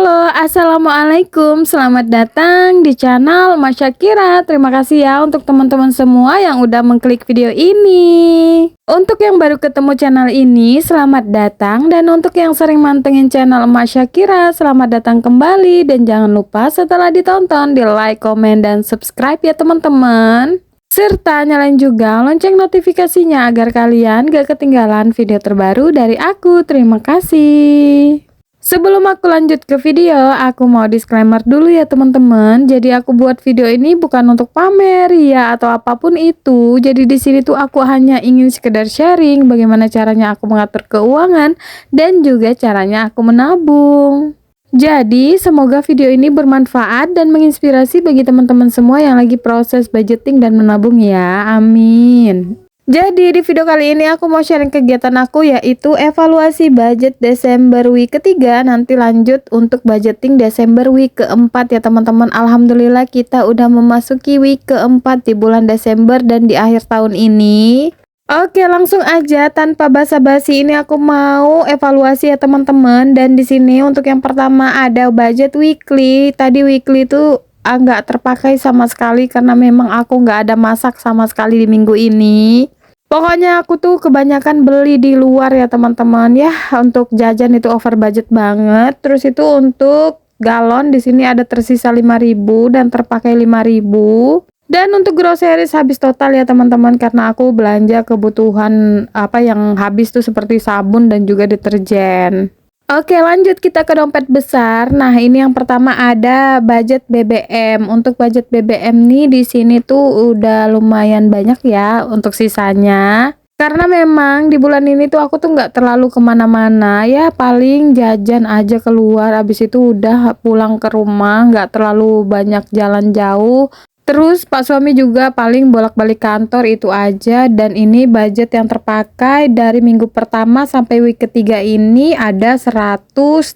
Halo, assalamualaikum. Selamat datang di channel Masyakira. Terima kasih ya untuk teman-teman semua yang udah mengklik video ini. Untuk yang baru ketemu channel ini, selamat datang. Dan untuk yang sering mantengin channel Masyakira, selamat datang kembali. Dan jangan lupa setelah ditonton, di like, komen, dan subscribe ya teman-teman. Serta nyalain juga lonceng notifikasinya agar kalian gak ketinggalan video terbaru dari aku. Terima kasih. Sebelum aku lanjut ke video, aku mau disclaimer dulu ya teman-teman. Jadi aku buat video ini bukan untuk pamer ya atau apapun itu. Jadi di sini tuh aku hanya ingin sekedar sharing bagaimana caranya aku mengatur keuangan dan juga caranya aku menabung. Jadi semoga video ini bermanfaat dan menginspirasi bagi teman-teman semua yang lagi proses budgeting dan menabung ya. Amin. Jadi di video kali ini aku mau sharing kegiatan aku, yaitu evaluasi budget Desember week ketiga. Nanti lanjut untuk budgeting Desember week keempat ya teman-teman. Alhamdulillah kita udah memasuki week keempat di bulan Desember dan di akhir tahun ini. Oke, langsung aja tanpa basa-basi ini aku mau evaluasi ya teman-teman. Dan di sini untuk yang pertama ada budget weekly. Tadi weekly tuh nggak terpakai sama sekali karena memang aku nggak ada masak sama sekali di minggu ini. Pokoknya aku tuh kebanyakan beli di luar ya teman-teman ya. Untuk jajan itu over budget banget. Terus itu untuk galon di sini ada tersisa 5.000 dan terpakai 5.000. Dan untuk groceries habis total ya teman-teman, karena aku belanja kebutuhan apa yang habis tuh seperti sabun dan juga deterjen. Oke, lanjut kita ke dompet besar. Nah, ini yang pertama ada budget BBM. Untuk budget BBM nih di sini tuh udah lumayan banyak ya untuk sisanya. Karena memang di bulan ini tuh aku tuh nggak terlalu kemana-mana ya, paling jajan aja keluar. Abis itu udah pulang ke rumah, nggak terlalu banyak jalan jauh. Terus Pak suami juga paling bolak-balik kantor itu aja. Dan ini budget yang terpakai dari minggu pertama sampai week ketiga ini ada 164.000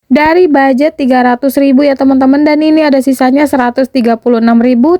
dari budget 300.000 ya teman-teman. Dan ini ada sisanya 136.000,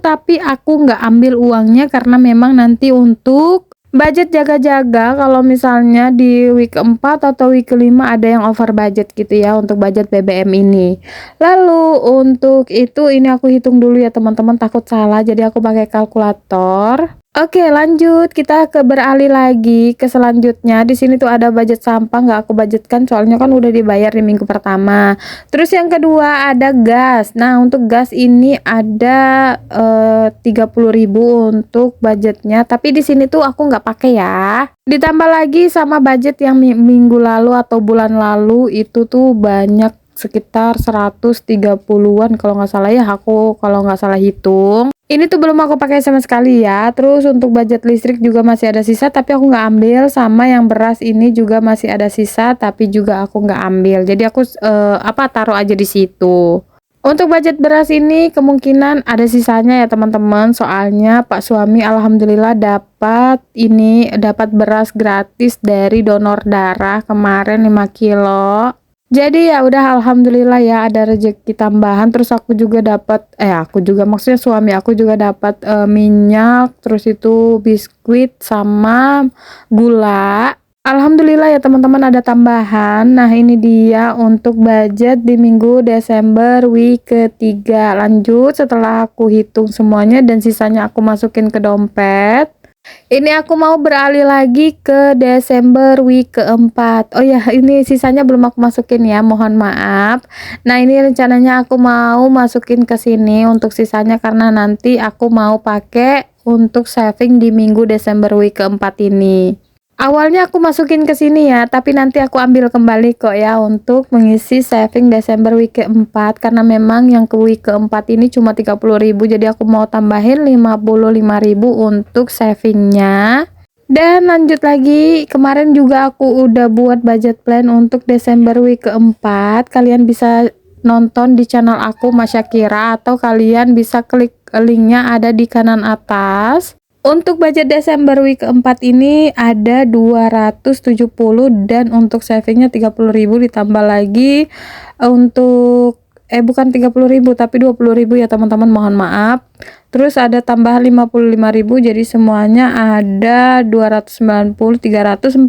tapi aku nggak ambil uangnya karena memang nanti untuk budget jaga-jaga kalau misalnya di week 4 atau week 5 ada yang over budget gitu ya untuk budget BBM ini. Lalu untuk itu ini aku hitung dulu ya teman-teman, takut salah jadi aku pakai kalkulator. Oke, lanjut kita beralih lagi ke selanjutnya. Di sini tuh ada budget sampah, nggak aku budgetkan soalnya kan udah dibayar di minggu pertama. Terus yang kedua ada gas. Nah, untuk gas ini ada 30.000 untuk budgetnya, tapi di sini tuh aku nggak pakai ya. Ditambah lagi sama budget yang minggu lalu atau bulan lalu itu tuh banyak, sekitar 130-an kalau nggak salah ya, aku kalau nggak salah hitung. Ini tuh belum aku pakai sama sekali ya. Terus untuk budget listrik juga masih ada sisa tapi aku nggak ambil, sama yang beras ini juga masih ada sisa tapi juga aku nggak ambil. Jadi aku taruh aja di situ. Untuk budget beras ini kemungkinan ada sisanya ya teman-teman. Soalnya Pak suami alhamdulillah dapat beras gratis dari donor darah kemarin 5 kilo. Jadi ya udah alhamdulillah ya ada rezeki tambahan. Terus aku juga dapat maksudnya suami aku juga dapat minyak, terus itu biskuit sama gula. Alhamdulillah ya teman-teman ada tambahan. Nah, ini dia untuk budget di minggu Desember week ketiga. Lanjut setelah aku hitung semuanya dan sisanya aku masukin ke dompet. Ini aku mau beralih lagi ke Desember week keempat. Oh ya, ini sisanya belum aku masukin ya, mohon maaf. Nah, ini rencananya aku mau masukin ke sini untuk sisanya karena nanti aku mau pakai untuk saving di minggu Desember week keempat ini. Awalnya aku masukin ke sini ya, tapi nanti aku ambil kembali kok ya untuk mengisi saving Desember week keempat, karena memang yang ke week keempat ini cuma 30.000, jadi aku mau tambahin 55.000 untuk savingnya. Dan lanjut lagi, kemarin juga aku udah buat budget plan untuk Desember week keempat. Kalian bisa nonton di channel aku Masyakira atau kalian bisa klik linknya ada di kanan atas. Untuk budget Desember week keempat ini ada 270 dan untuk savingnya 30.000 ditambah lagi untuk bukan 30.000 tapi 20.000 ya teman-teman, mohon maaf. Terus ada tambah 55.000, jadi semuanya ada 290, 345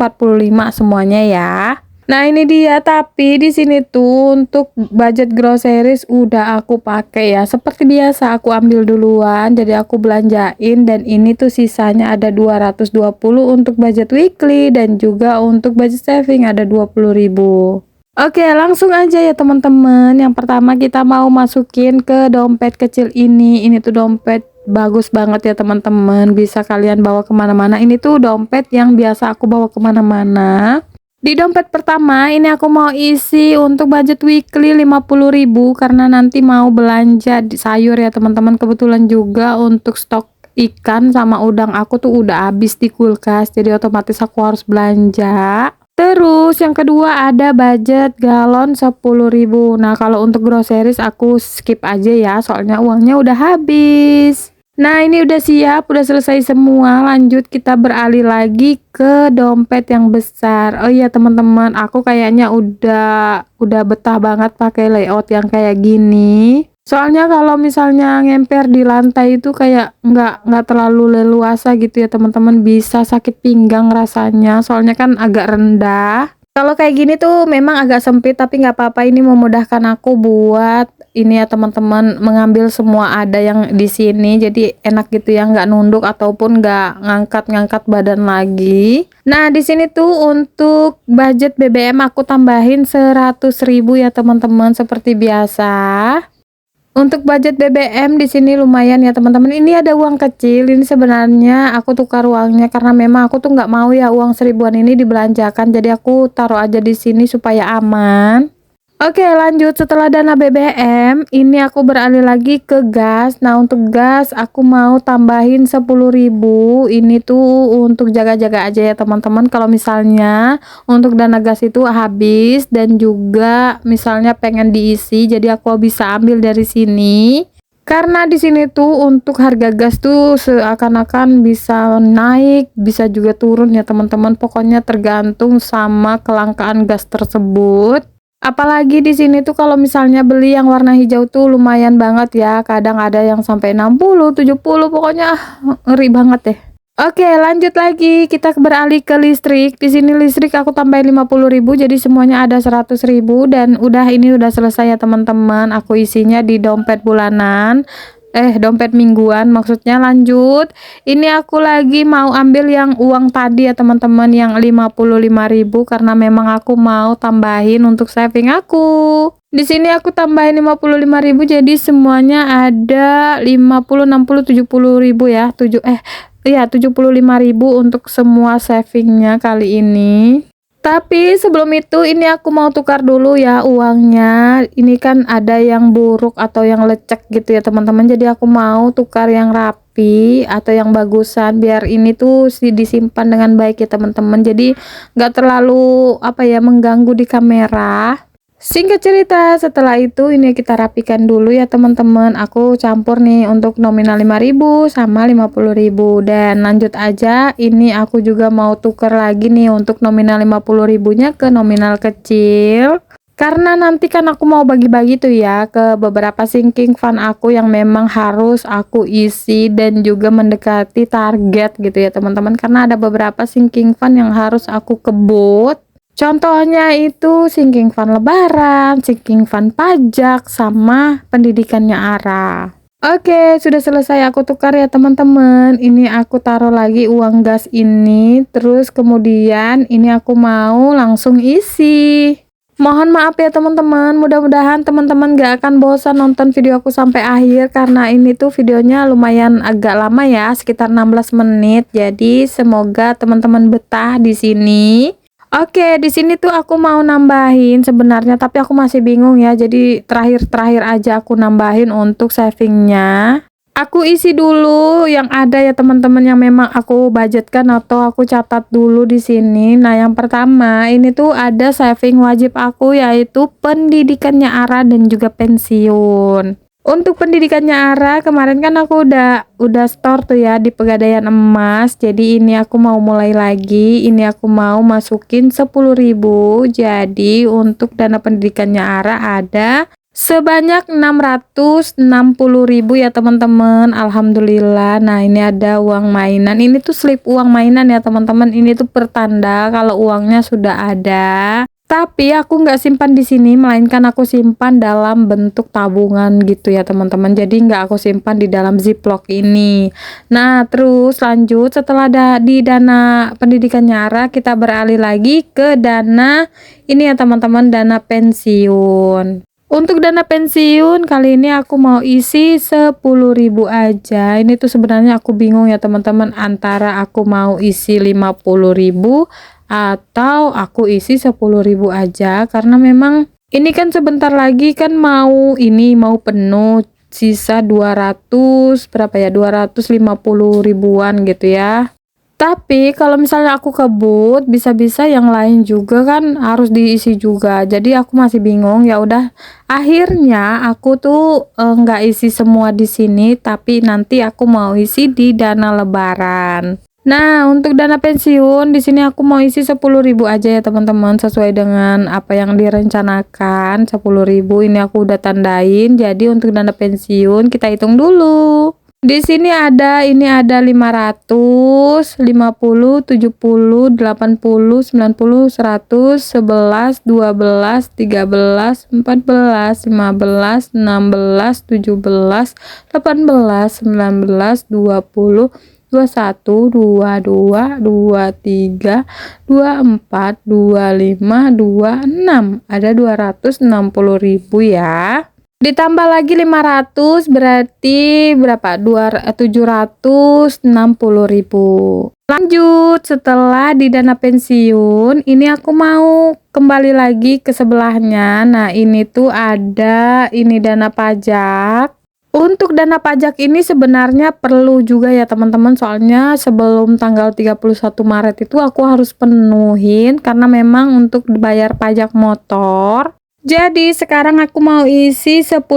semuanya ya. Nah, ini dia, tapi di sini tuh untuk budget groceries udah aku pakai ya. Seperti biasa aku ambil duluan, jadi aku belanjain dan ini tuh sisanya ada 220 untuk budget weekly dan juga untuk budget saving ada 20.000. Oke, langsung aja ya teman-teman. Yang pertama kita mau masukin ke dompet kecil ini. Ini tuh dompet bagus banget ya teman-teman. Bisa kalian bawa kemana-mana. Ini tuh dompet yang biasa aku bawa kemana-mana. Di dompet pertama ini aku mau isi untuk budget weekly 50.000 karena nanti mau belanja di sayur ya teman-teman. Kebetulan juga untuk stok ikan sama udang aku tuh udah habis di kulkas, jadi otomatis aku harus belanja. Terus yang kedua ada budget galon 10.000. Nah, kalau untuk groceries aku skip aja ya, soalnya uangnya udah habis. Nah, ini udah siap, udah selesai semua. Lanjut kita beralih lagi ke dompet yang besar. Oh iya teman-teman, aku kayaknya udah betah banget pakai layout yang kayak gini. Soalnya kalau misalnya ngemper di lantai itu kayak nggak terlalu leluasa gitu ya teman-teman, bisa sakit pinggang rasanya. Soalnya kan agak rendah. Kalau kayak gini tuh memang agak sempit tapi nggak apa-apa, ini memudahkan aku buat ini ya teman-teman, mengambil semua ada yang di sini, jadi enak gitu ya, nggak nunduk ataupun nggak ngangkat-ngangkat badan lagi. Nah, di sini tuh untuk budget BBM aku tambahin 100.000 ya teman-teman, seperti biasa. Untuk budget BBM di sini lumayan ya teman-teman. Ini ada uang kecil. Ini sebenarnya aku tukar uangnya karena memang aku tuh nggak mau ya uang seribuan ini dibelanjakan. Jadi aku taruh aja di sini supaya aman. Oke, lanjut. Setelah dana BBM, ini aku beralih lagi ke gas. Nah, untuk gas aku mau tambahin 10.000. Ini tuh untuk jaga-jaga aja ya teman-teman. Kalau misalnya untuk dana gas itu habis dan juga misalnya pengen diisi, jadi aku bisa ambil dari sini. Karena di sini tuh untuk harga gas tuh seakan-akan bisa naik, bisa juga turun ya teman-teman. Pokoknya tergantung sama kelangkaan gas tersebut. Apalagi di sini tuh kalau misalnya beli yang warna hijau tuh lumayan banget ya. Kadang ada yang sampai 60, 70, pokoknya ngeri banget deh. Oke, lanjut lagi. Kita beralih ke listrik. Di sini listrik aku tambahin 50.000 jadi semuanya ada 100.000 dan ini udah selesai ya teman-teman. Aku isinya di dompet bulanan. Dompet mingguan maksudnya. Lanjut, ini aku lagi mau ambil yang uang tadi ya teman-teman, yang 55.000 karena memang aku mau tambahin untuk saving aku. Di sini aku tambahin 55.000 jadi semuanya ada 50, 60, 70.000 ya. 75.000 untuk semua savingnya kali ini. Tapi sebelum itu ini aku mau tukar dulu ya uangnya. Ini kan ada yang buruk atau yang lecek gitu ya teman-teman. Jadi aku mau tukar yang rapi atau yang bagusan biar ini tuh disimpan dengan baik ya teman-teman. Jadi nggak terlalu mengganggu di kamera. Singkat cerita, setelah itu ini kita rapikan dulu ya teman-teman. Aku campur nih untuk nominal 5.000 sama 50.000 dan lanjut aja. Ini aku juga mau tuker lagi nih untuk nominal 50.000-nya ke nominal kecil. Karena nanti kan aku mau bagi-bagi tuh ya ke beberapa sinking fund aku yang memang harus aku isi dan juga mendekati target gitu ya teman-teman. Karena ada beberapa sinking fund yang harus aku kebut. Contohnya itu sinking fund lebaran, sinking fund pajak, sama pendidikannya Ara. Oke, sudah selesai aku tukar ya teman-teman. Ini aku taruh lagi uang gas ini, terus kemudian ini aku mau langsung isi. Mohon maaf ya teman-teman, mudah-mudahan teman-teman gak akan bosan nonton video aku sampai akhir karena ini tuh videonya lumayan agak lama ya, sekitar 16 menit. Jadi semoga teman-teman betah di sini. Oke, di sini tuh aku mau nambahin sebenarnya, tapi aku masih bingung ya. Jadi terakhir-terakhir aja aku nambahin untuk savingnya. Aku isi dulu yang ada ya teman-teman, yang memang aku budgetkan atau aku catat dulu di sini. Nah, yang pertama ini tuh ada saving wajib aku yaitu pendidikannya Ara dan juga pensiun. Untuk pendidikannya Ara kemarin kan aku udah store tuh ya di Pegadaian Emas. Jadi ini aku mau mulai lagi. Ini aku mau masukin 10.000. Jadi untuk dana pendidikannya Ara ada sebanyak 660.000 ya teman-teman. Alhamdulillah. Nah, ini ada uang mainan. Ini tuh slip uang mainan ya teman-teman. Ini tuh pertanda kalau uangnya sudah ada. Tapi aku nggak simpan di sini, melainkan aku simpan dalam bentuk tabungan gitu ya teman-teman. Jadi nggak aku simpan di dalam ziplock ini. Nah, terus lanjut setelah di dana pendidikan Nyara, kita beralih lagi ke dana ini ya teman-teman, dana pensiun. Untuk dana pensiun kali ini aku mau isi 10.000 aja. Ini tuh sebenarnya aku bingung ya teman-teman, antara aku mau isi 50.000 atau aku isi 10.000 aja, karena memang ini kan sebentar lagi kan mau penuh, sisa 200 berapa ya, 250 ribuan gitu ya. Tapi kalau misalnya aku kebut, bisa-bisa yang lain juga kan harus diisi juga. Jadi aku masih bingung. Ya udah, akhirnya aku tuh nggak isi semua di sini, tapi nanti aku mau isi di dana lebaran. Nah, untuk dana pensiun di sini aku mau isi 10.000 aja ya teman-teman, sesuai dengan apa yang direncanakan. 10.000 ini aku udah tandain. Jadi untuk dana pensiun kita hitung dulu. Di sini ada 500, 50, 70, 80, 90, 100, 11, 12, 13, 14, 15, 16, 17, 18, 19, 20, 21, 22, 23, 24, 25, 26. Ada 260.000 ya. Ditambah lagi 500 berarti berapa? 760.000. Lanjut, setelah di dana pensiun, ini aku mau kembali lagi ke sebelahnya. Nah, ini tuh ada ini dana pajak. Untuk dana pajak ini sebenarnya perlu juga ya teman-teman, soalnya sebelum tanggal 31 Maret itu aku harus penuhin karena memang untuk bayar pajak motor. Jadi sekarang aku mau isi 10.000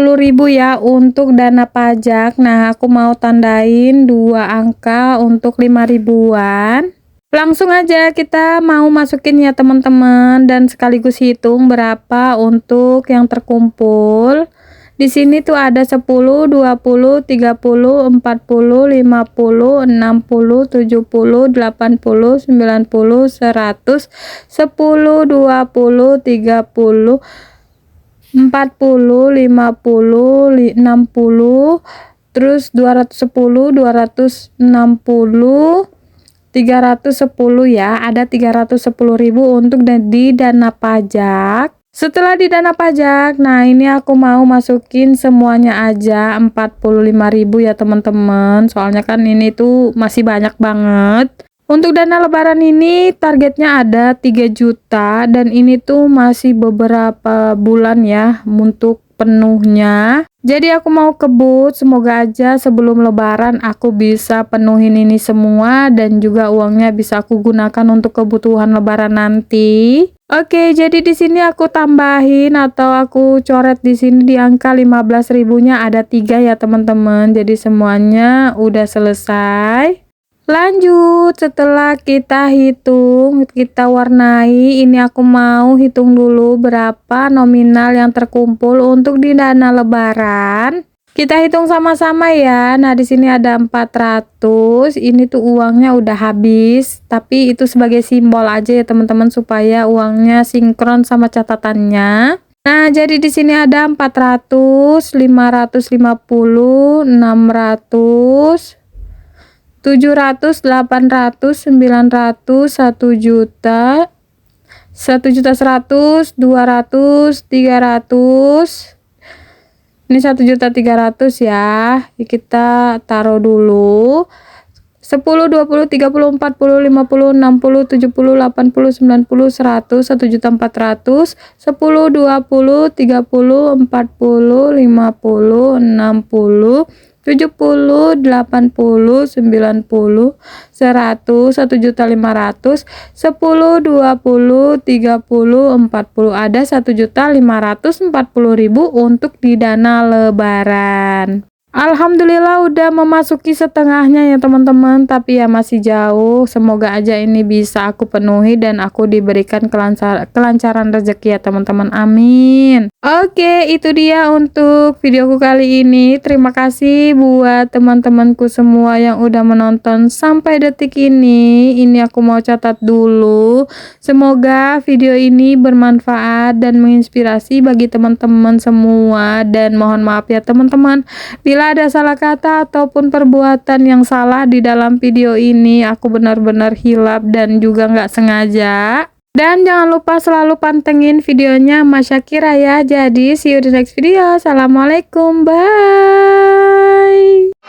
ya untuk dana pajak. Nah, aku mau tandain 2 angka untuk 5.000-an. Langsung aja kita mau masukin ya teman-teman, dan sekaligus hitung berapa untuk yang terkumpul. Di sini tuh ada 10, 20, 30, 40, 50, 60, 70, 80, 90, 100, 10, 20, 30, 40, 50, 60, terus 210, 260, 310 ya. Ada 310.000 untuk di dana pajak. Setelah di dana pajak, nah ini aku mau masukin semuanya aja 45.000 ya teman-teman. Soalnya kan ini tuh masih banyak banget. Untuk dana lebaran ini targetnya ada 3 juta, dan ini tuh masih beberapa bulan ya untuk penuhnya. Jadi aku mau kebut, semoga aja sebelum lebaran aku bisa penuhin ini semua, dan juga uangnya bisa aku gunakan untuk kebutuhan lebaran nanti. Oke, jadi di sini aku tambahin atau aku coret di sini di angka 15.000-nya ada 3 ya teman-teman. Jadi semuanya udah selesai. Lanjut, setelah kita hitung, kita warnai, ini aku mau hitung dulu berapa nominal yang terkumpul untuk di dana lebaran. Kita hitung sama-sama ya. Nah, di sini ada 400. Ini tuh uangnya udah habis, tapi itu sebagai simbol aja ya teman-teman, supaya uangnya sinkron sama catatannya. Nah, jadi di sini ada 400, 550, 600, 700, 800, 900, 1 juta, 1.100.000, 200, 300. Ini 1.300.000 ya. Kita taruh dulu. 10, 20, 30, 40, 50, 60, 70, 80, 90, 100, 1.400.000, 10, 20, 30, 40, 50, 60, 70, 80, 90, 100, 1.500.000, 10, 20, 30, 40. Ada 1.540.000 untuk di dana lebaran. Alhamdulillah udah memasuki setengahnya ya teman-teman, tapi ya masih jauh. Semoga aja ini bisa aku penuhi dan aku diberikan kelancaran rezeki ya teman-teman, amin. Oke, itu dia untuk videoku kali ini. Terima kasih buat teman-temanku semua yang udah menonton sampai detik ini. Ini aku mau catat dulu. Semoga video ini bermanfaat dan menginspirasi bagi teman-teman semua, dan mohon maaf ya teman-teman bila ada salah kata ataupun perbuatan yang salah di dalam video ini. Aku benar-benar hilap dan juga nggak sengaja. Dan jangan lupa selalu pantengin videonya Mas Syakira ya. Jadi see you di next video. Assalamualaikum, bye.